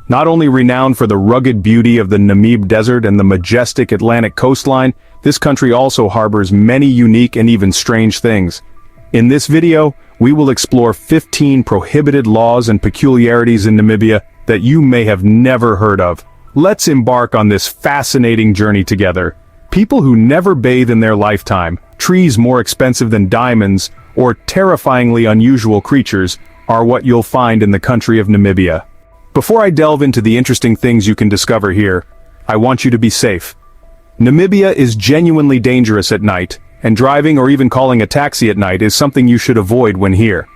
Not only renowned for the rugged beauty of the Namib Desert and the majestic Atlantic coastline, this country also harbors many unique and even strange things. In this video, we will explore 15 prohibited laws and peculiarities in Namibia that you may have never heard of. Let's embark on this fascinating journey together. People who never bathe in their lifetime, trees more expensive than diamonds, or terrifyingly unusual creatures are what you'll find in the country of Namibia. Before I delve into the interesting things you can discover here, I want you to be safe. Namibia is genuinely dangerous at night, and driving or even calling a taxi at night is something you should avoid when here.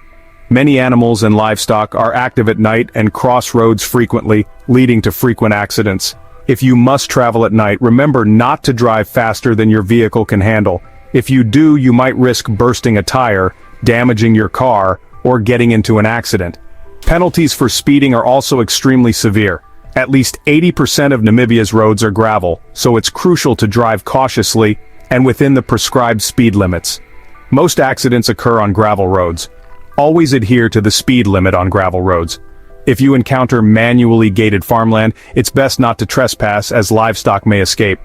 Many animals and livestock are active at night and cross roads frequently, leading to frequent accidents. If you must travel at night, remember not to drive faster than your vehicle can handle. If you do, you might risk bursting a tire, damaging your car, or getting into an accident. Penalties for speeding are also extremely severe. At least 80% of Namibia's roads are gravel, so it's crucial to drive cautiously and within the prescribed speed limits. Most accidents occur on gravel roads. Always adhere to the speed limit on gravel roads. If you encounter manually gated farmland, it's best not to trespass as livestock may escape.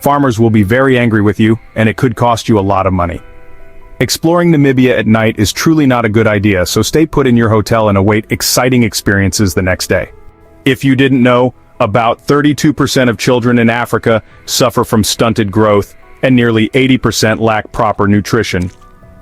Farmers will be very angry with you, and it could cost you a lot of money. Exploring Namibia at night is truly not a good idea, so stay put in your hotel and await exciting experiences the next day. If you didn't know, about 32% of children in Africa suffer from stunted growth, and nearly 80% lack proper nutrition.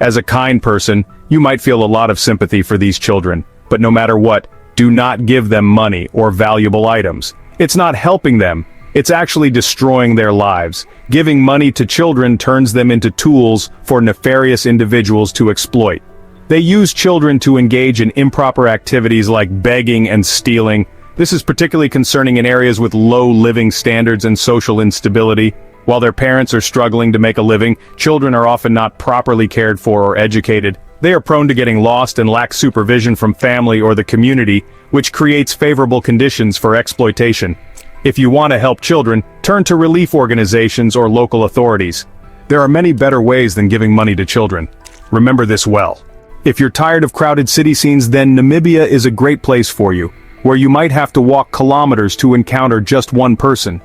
As a kind person, you might feel a lot of sympathy for these children, but no matter what, do not give them money or valuable items. It's not helping them, it's actually destroying their lives. Giving money to children turns them into tools for nefarious individuals to exploit. They use children to engage in improper activities like begging and stealing. This is particularly concerning in areas with low living standards and social instability. While their parents are struggling to make a living, children are often not properly cared for or educated. They are prone to getting lost and lack supervision from family or the community, which creates favorable conditions for exploitation. If you want to help children, turn to relief organizations or local authorities. There are many better ways than giving money to children. Remember this well. If you're tired of crowded city scenes, then Namibia is a great place for you, where you might have to walk kilometers to encounter just one person.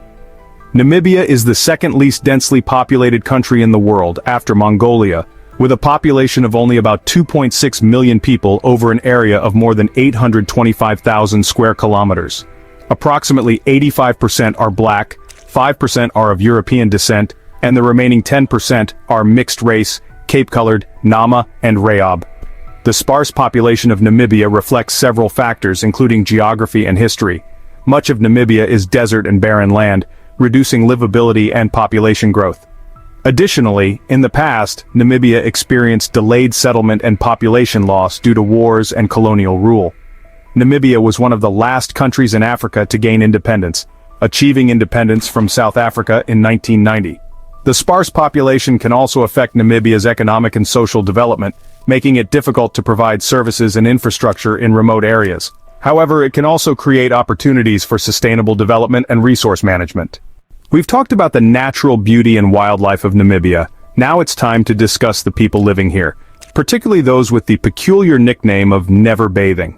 Namibia is the second least densely populated country in the world, after Mongolia, with a population of only about 2.6 million people over an area of more than 825,000 square kilometers. Approximately 85% are black, 5% are of European descent, and the remaining 10% are mixed race, Cape-colored, Nama, and Reab. The sparse population of Namibia reflects several factors including geography and history. Much of Namibia is desert and barren land, reducing livability and population growth. Additionally, in the past, Namibia experienced delayed settlement and population loss due to wars and colonial rule. Namibia was one of the last countries in Africa to gain independence, achieving independence from South Africa in 1990. The sparse population can also affect Namibia's economic and social development, making it difficult to provide services and infrastructure in remote areas. However, it can also create opportunities for sustainable development and resource management. We've talked about the natural beauty and wildlife of Namibia. Now it's time to discuss the people living here, particularly those with the peculiar nickname of never bathing.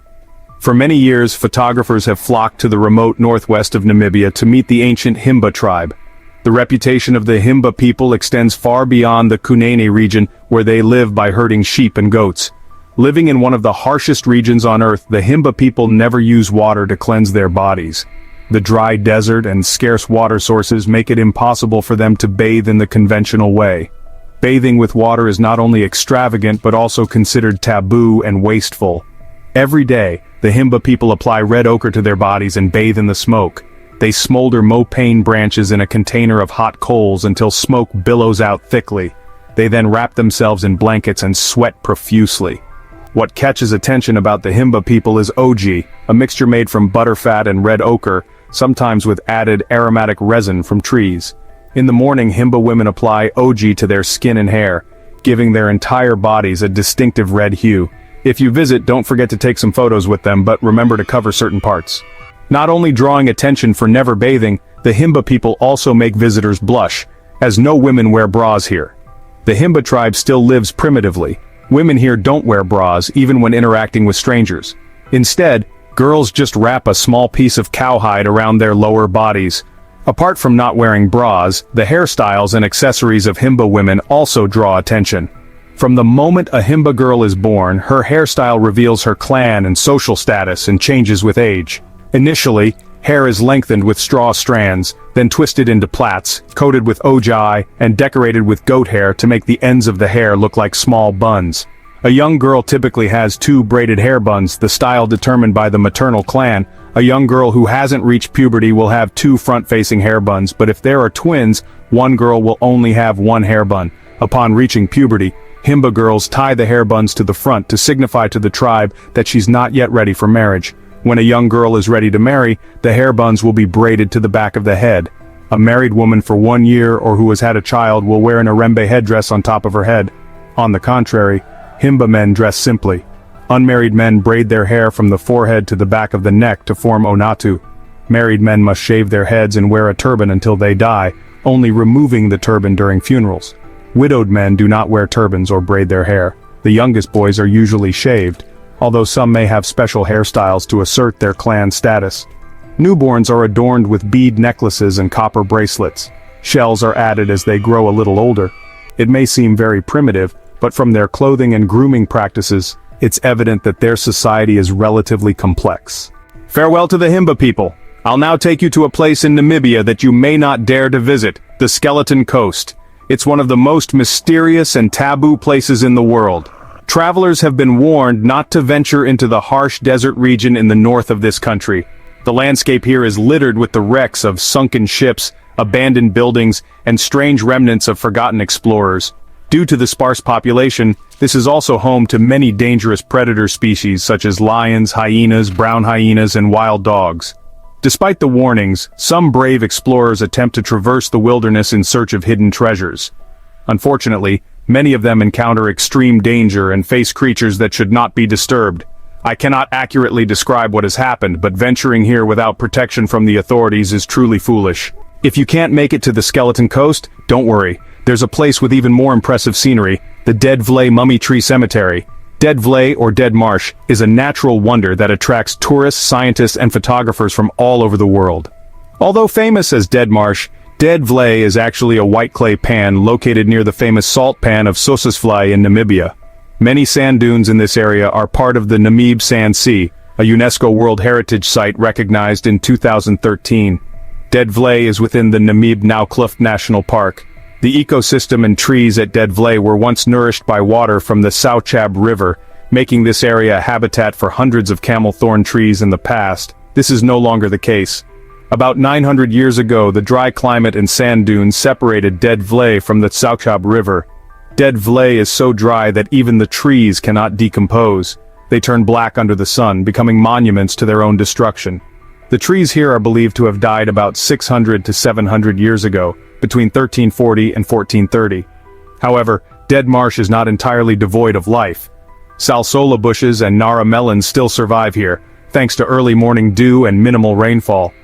For many years, photographers have flocked to the remote northwest of Namibia to meet the ancient Himba tribe. The reputation of the Himba people extends far beyond the Kunene region, where they live by herding sheep and goats. Living in one of the harshest regions on Earth, the Himba people never use water to cleanse their bodies. The dry desert and scarce water sources make it impossible for them to bathe in the conventional way. Bathing with water is not only extravagant but also considered taboo and wasteful. Every day, the Himba people apply red ochre to their bodies and bathe in the smoke. They smolder mopane branches in a container of hot coals until smoke billows out thickly. They then wrap themselves in blankets and sweat profusely. What catches attention about the Himba people is oji, a mixture made from butterfat and red ochre, sometimes with added aromatic resin from trees. In the morning, Himba women apply oji to their skin and hair, giving their entire bodies a distinctive red hue. If you visit, don't forget to take some photos with them, but remember to cover certain parts. Not only drawing attention for never bathing, the Himba people also make visitors blush, as no women wear bras here. The Himba tribe still lives primitively. Women here don't wear bras even when interacting with strangers. Instead, Girls just wrap a small piece of cowhide around their lower bodies. Apart from not wearing bras, the hairstyles and accessories of Himba women also draw attention. From the moment a Himba girl is born, her hairstyle reveals her clan and social status and changes with age. Initially, hair is lengthened with straw strands, then twisted into plaits, coated with ojai, and decorated with goat hair to make the ends of the hair look like small buns. A young girl typically has 2 braided hair buns, the style determined by the maternal clan. A young girl who hasn't reached puberty will have 2 front-facing hair buns, but if there are twins, one girl will only have 1 hair bun. Upon reaching puberty, Himba girls tie the hair buns to the front to signify to the tribe that she's not yet ready for marriage. When a young girl is ready to marry, the hair buns will be braided to the back of the head. A married woman for 1 year or who has had a child will wear an Arembe headdress on top of her head. On the contrary, Himba men dress simply. Unmarried men braid their hair from the forehead to the back of the neck to form onatu. Married men must shave their heads and wear a turban until they die, only removing the turban during funerals. Widowed men do not wear turbans or braid their hair. The youngest boys are usually shaved, although some may have special hairstyles to assert their clan status. Newborns are adorned with bead necklaces and copper bracelets. Shells are added as they grow a little older. It may seem very primitive, but from their clothing and grooming practices, it's evident that their society is relatively complex. Farewell to the Himba people. I'll now take you to a place in Namibia that you may not dare to visit, the Skeleton Coast. It's one of the most mysterious and taboo places in the world. Travelers have been warned not to venture into the harsh desert region in the north of this country. The landscape here is littered with the wrecks of sunken ships, abandoned buildings, and strange remnants of forgotten explorers. Due to the sparse population, this is also home to many dangerous predator species such as lions, hyenas, brown hyenas, and wild dogs. Despite the warnings, some brave explorers attempt to traverse the wilderness in search of hidden treasures. Unfortunately, many of them encounter extreme danger and face creatures that should not be disturbed. I cannot accurately describe what has happened, but venturing here without protection from the authorities is truly foolish. If you can't make it to the Skeleton Coast, don't worry. There's a place with even more impressive scenery, the Dead Vlei Mummy Tree Cemetery. Dead Vlei, or Dead Marsh, is a natural wonder that attracts tourists, scientists, and photographers from all over the world. Although famous as Dead Marsh, Dead Vlei is actually a white clay pan located near the famous salt pan of Sossusvlei in Namibia. Many sand dunes in this area are part of the Namib Sand Sea, a UNESCO World Heritage Site recognized in 2013. Dead Vlei is within the Namib Naukluft National Park. The ecosystem and trees at Dead Vlei were once nourished by water from the Sauchab River, making this area a habitat for hundreds of camel thorn trees in the past. This is no longer the case. About 900 years ago, the dry climate and sand dunes separated Dead Vlei from the Sauchab River. Dead Vlei is so dry that even the trees cannot decompose. They turn black under the sun, becoming monuments to their own destruction. The trees here are believed to have died about 600 to 700 years ago, between 1340 and 1430. However, Dead Marsh is not entirely devoid of life. Salsola bushes and Nara melons still survive here, thanks to early morning dew and minimal rainfall.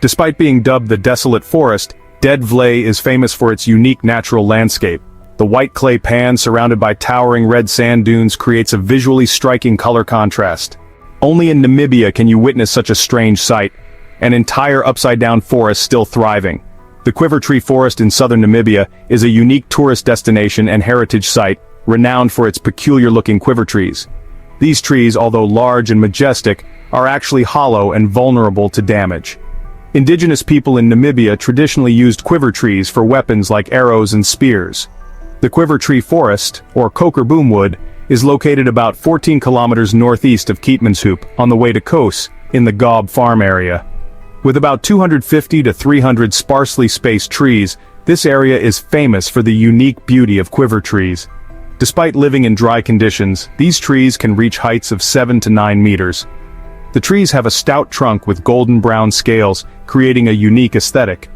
Despite being dubbed the Desolate Forest, Dead Vlei is famous for its unique natural landscape. The white clay pan surrounded by towering red sand dunes creates a visually striking color contrast. Only in Namibia can you witness such a strange sight, an entire upside-down forest still thriving. The Quiver Tree Forest in southern Namibia is a unique tourist destination and heritage site, renowned for its peculiar-looking quiver trees. These trees, although large and majestic, are actually hollow and vulnerable to damage. Indigenous people in Namibia traditionally used quiver trees for weapons like arrows and spears. The Quiver Tree Forest, or Koker Boomwood, is located about 14 kilometers northeast of Keetmanshoop, on the way to Kos, in the Gob Farm area. With about 250 to 300 sparsely spaced trees, this area is famous for the unique beauty of quiver trees. Despite living in dry conditions, these trees can reach heights of 7 to 9 meters. The trees have a stout trunk with golden brown scales, creating a unique aesthetic.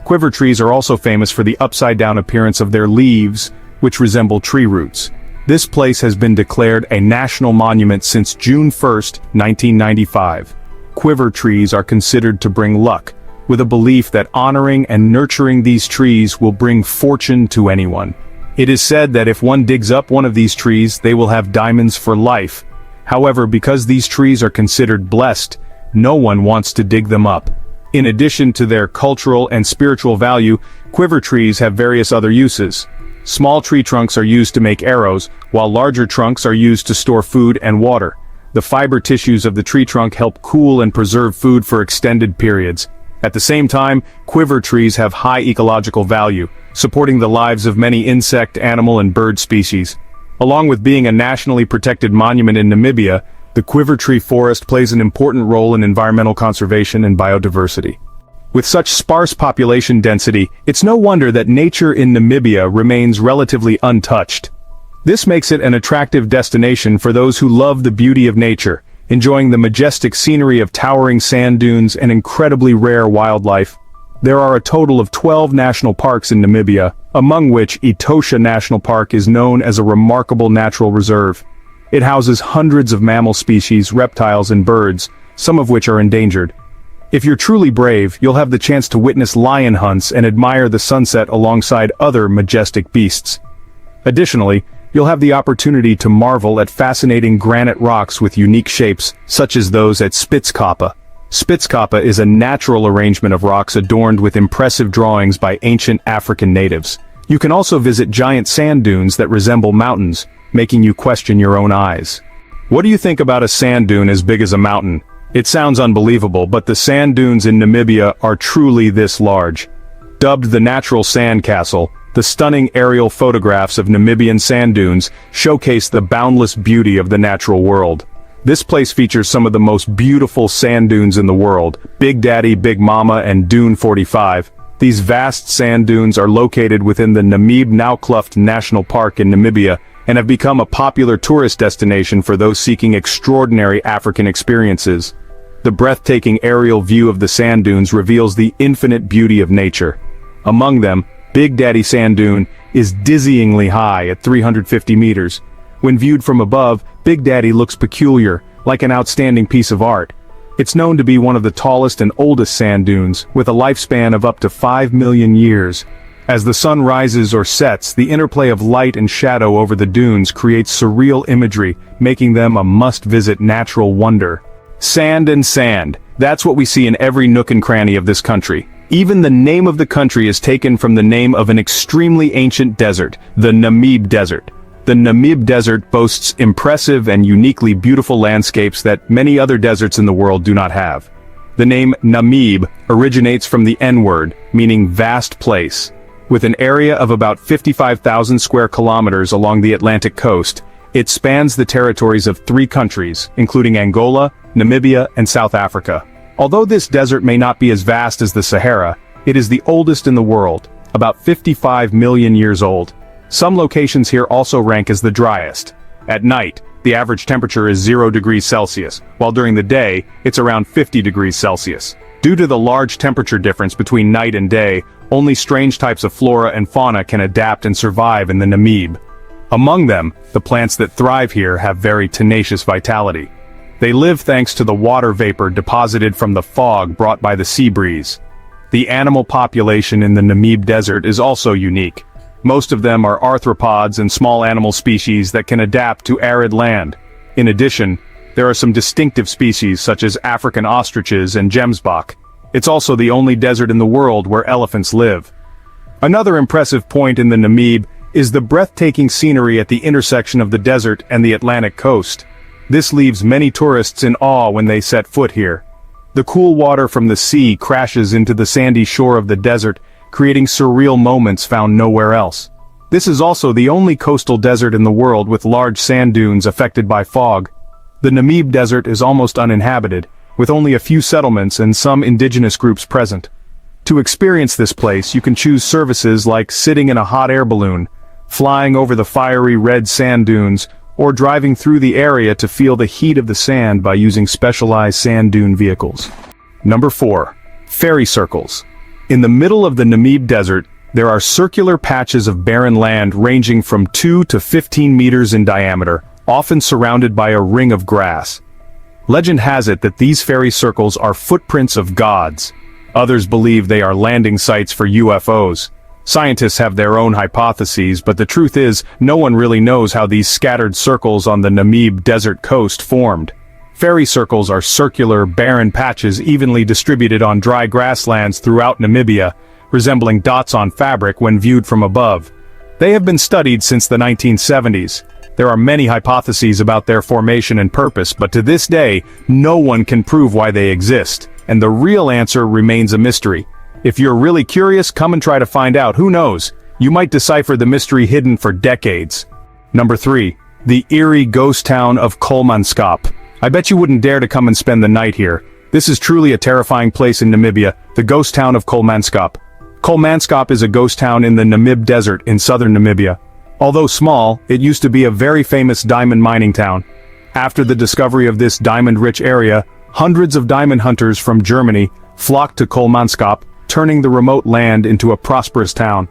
Quiver trees are also famous for the upside-down appearance of their leaves, which resemble tree roots. This place has been declared a national monument since June 1, 1995. Quiver trees are considered to bring luck, with a belief that honoring and nurturing these trees will bring fortune to anyone. It is said that if one digs up one of these trees, they will have diamonds for life. However, because these trees are considered blessed, no one wants to dig them up. In addition to their cultural and spiritual value, quiver trees have various other uses. Small tree trunks are used to make arrows, while larger trunks are used to store food and water. The fiber tissues of the tree trunk help cool and preserve food for extended periods. At the same time, quiver trees have high ecological value, supporting the lives of many insect, animal, and bird species. Along with being a nationally protected monument in Namibia, the quiver tree forest plays an important role in environmental conservation and biodiversity. With such sparse population density, it's no wonder that nature in Namibia remains relatively untouched. This makes it an attractive destination for those who love the beauty of nature, enjoying the majestic scenery of towering sand dunes and incredibly rare wildlife. There are a total of 12 national parks in Namibia, among which Etosha National Park is known as a remarkable natural reserve. It houses hundreds of mammal species, reptiles, and birds, some of which are endangered. If you're truly brave, you'll have the chance to witness lion hunts and admire the sunset alongside other majestic beasts. Additionally, you'll have the opportunity to marvel at fascinating granite rocks with unique shapes, such as those at Spitzkappe. Spitzkappe is a natural arrangement of rocks adorned with impressive drawings by ancient African natives. You can also visit giant sand dunes that resemble mountains, making you question your own eyes. What do you think about a sand dune as big as a mountain? It sounds unbelievable, but the sand dunes in Namibia are truly this large. Dubbed the Natural Sand Castle, the stunning aerial photographs of Namibian sand dunes showcase the boundless beauty of the natural world. This place features some of the most beautiful sand dunes in the world, Big Daddy, Big Mama, and Dune 45. These vast sand dunes are located within the Namib-Naukluft National Park in Namibia, and have become a popular tourist destination for those seeking extraordinary African experiences. The breathtaking aerial view of the sand dunes reveals the infinite beauty of nature. Among them, Big Daddy Sand Dune is dizzyingly high at 350 meters. When viewed from above, Big Daddy looks peculiar, like an outstanding piece of art. It's known to be one of the tallest and oldest sand dunes, with a lifespan of up to 5 million years. As the sun rises or sets, the interplay of light and shadow over the dunes creates surreal imagery, making them a must-visit natural wonder. Sand and sand. That's what we see in every nook and cranny of this country. Even the name of the country is taken from the name of an extremely ancient desert, the Namib Desert. The Namib Desert boasts impressive and uniquely beautiful landscapes that many other deserts in the world do not have. The name Namib originates from the N-word, meaning vast place. With an area of about 55,000 square kilometers along the Atlantic coast, it spans the territories of 3 countries, including Angola, Namibia, and South Africa. Although this desert may not be as vast as the Sahara, it is the oldest in the world, about 55 million years old. Some locations here also rank as the driest. At night, the average temperature is 0 degrees Celsius, while during the day, it's around 50 degrees Celsius. Due to the large temperature difference between night and day, only strange types of flora and fauna can adapt and survive in the Namib. Among them, the plants that thrive here have very tenacious vitality. They live thanks to the water vapor deposited from the fog brought by the sea breeze. The animal population in the Namib Desert is also unique. Most of them are arthropods and small animal species that can adapt to arid land. In addition, there are some distinctive species such as African ostriches and gemsbok. It's also the only desert in the world where elephants live. Another impressive point in the Namib is the breathtaking scenery at the intersection of the desert and the Atlantic coast. This leaves many tourists in awe when they set foot here. The cool water from the sea crashes into the sandy shore of the desert, creating surreal moments found nowhere else. This is also the only coastal desert in the world with large sand dunes affected by fog. The Namib Desert is almost uninhabited, with only a few settlements and some indigenous groups present. To experience this place, you can choose services like sitting in a hot air balloon, flying over the fiery red sand dunes, or driving through the area to feel the heat of the sand by using specialized sand dune vehicles. Number 4. Fairy circles. In the middle of the Namib Desert, there are circular patches of barren land ranging from 2 to 15 meters in diameter, often surrounded by a ring of grass. Legend has it that these fairy circles are footprints of gods. Others believe they are landing sites for UFOs. Scientists have their own hypotheses, but the truth is, no one really knows how these scattered circles on the Namib desert coast formed. Fairy circles are circular, barren patches evenly distributed on dry grasslands throughout Namibia, resembling dots on fabric when viewed from above. They have been studied since the 1970s. There are many hypotheses about their formation and purpose, but to this day, no one can prove why they exist, and the real answer remains a mystery. If you're really curious, come and try to find out. Who knows? You might decipher the mystery hidden for decades. Number 3. The eerie ghost town of Kolmanskop. I bet you wouldn't dare to come and spend the night here. This is truly a terrifying place in Namibia, the ghost town of Kolmanskop. Kolmanskop is a ghost town in the Namib Desert in southern Namibia. Although small, it used to be a very famous diamond mining town. After the discovery of this diamond-rich area, hundreds of diamond hunters from Germany flocked to Kolmanskop, turning the remote land into a prosperous town.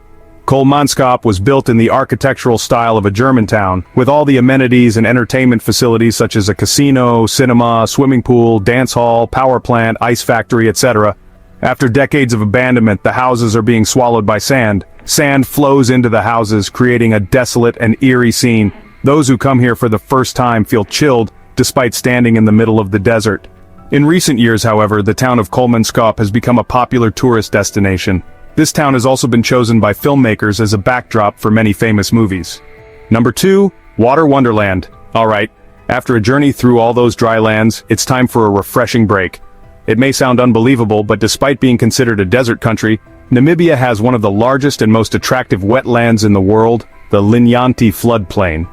Kolmanskop was built in the architectural style of a German town, with all the amenities and entertainment facilities such as a casino, cinema, swimming pool, dance hall, power plant, ice factory, etc. After decades of abandonment, the houses are being swallowed by sand. Sand flows into the houses, creating a desolate and eerie scene. Those who come here for the first time feel chilled, despite standing in the middle of the desert. In recent years, however, the town of Kolmanskop has become a popular tourist destination. This town has also been chosen by filmmakers as a backdrop for many famous movies. Number 2, Water Wonderland. Alright, after a journey through all those dry lands, it's time for a refreshing break. It may sound unbelievable, but despite being considered a desert country, Namibia has one of the largest and most attractive wetlands in the world, the Linyanti floodplain.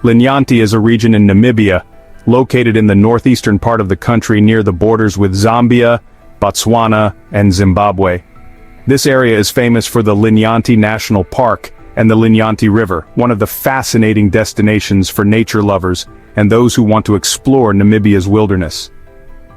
Linyanti is a region in Namibia, located in the northeastern part of the country near the borders with Zambia, Botswana, and Zimbabwe. This area is famous for the Linyanti National Park and the Linyanti River, one of the fascinating destinations for nature lovers and those who want to explore Namibia's wilderness.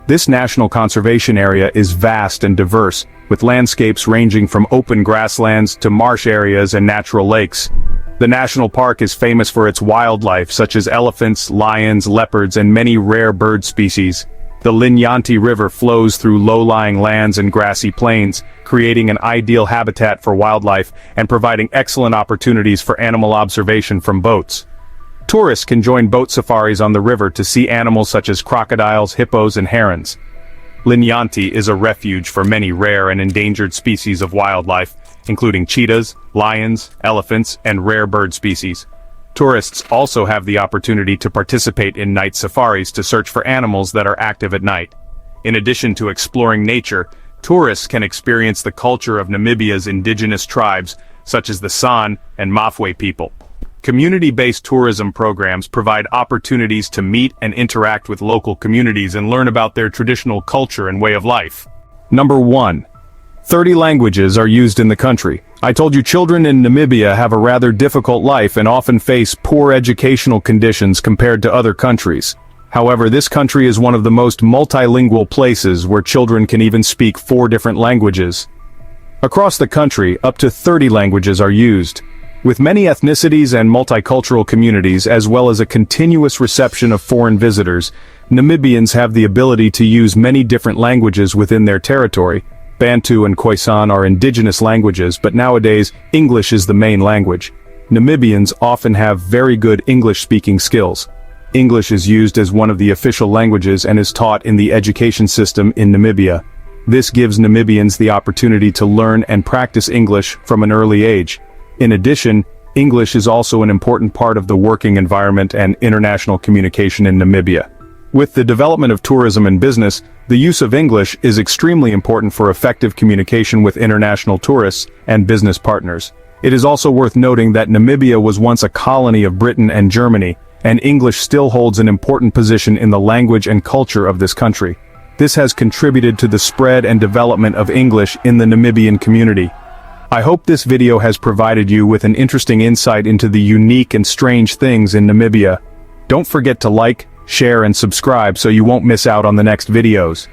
This national conservation area is vast and diverse, with landscapes ranging from open grasslands to marsh areas and natural lakes. The national park is famous for its wildlife such as elephants, lions, leopards, and many rare bird species. The Linyanti River flows through low-lying lands and grassy plains, creating an ideal habitat for wildlife and providing excellent opportunities for animal observation from boats. Tourists can join boat safaris on the river to see animals such as crocodiles, hippos, and herons. Linyanti is a refuge for many rare and endangered species of wildlife, including cheetahs, lions, elephants, and rare bird species. Tourists also have the opportunity to participate in night safaris to search for animals that are active at night. In addition to exploring nature, tourists can experience the culture of Namibia's indigenous tribes, such as the San and Mafwe people. Community-based tourism programs provide opportunities to meet and interact with local communities and learn about their traditional culture and way of life. Number 1. 30 languages are used in the country. I told you children in Namibia have a rather difficult life and often face poor educational conditions compared to other countries. However, this country is one of the most multilingual places where children can even speak 4 different languages. Across the country, up to 30 languages are used. With many ethnicities and multicultural communities as well as a continuous reception of foreign visitors, Namibians have the ability to use many different languages within their territory. Bantu and Khoisan are indigenous languages, but nowadays, English is the main language. Namibians often have very good English-speaking skills. English is used as one of the official languages and is taught in the education system in Namibia. This gives Namibians the opportunity to learn and practice English from an early age. In addition, English is also an important part of the working environment and international communication in Namibia. With the development of tourism and business, the use of English is extremely important for effective communication with international tourists and business partners. It is also worth noting that Namibia was once a colony of Britain and Germany, and English still holds an important position in the language and culture of this country. This has contributed to the spread and development of English in the Namibian community. I hope this video has provided you with an interesting insight into the unique and strange things in Namibia. Don't forget to like, share and subscribe so you won't miss out on the next videos.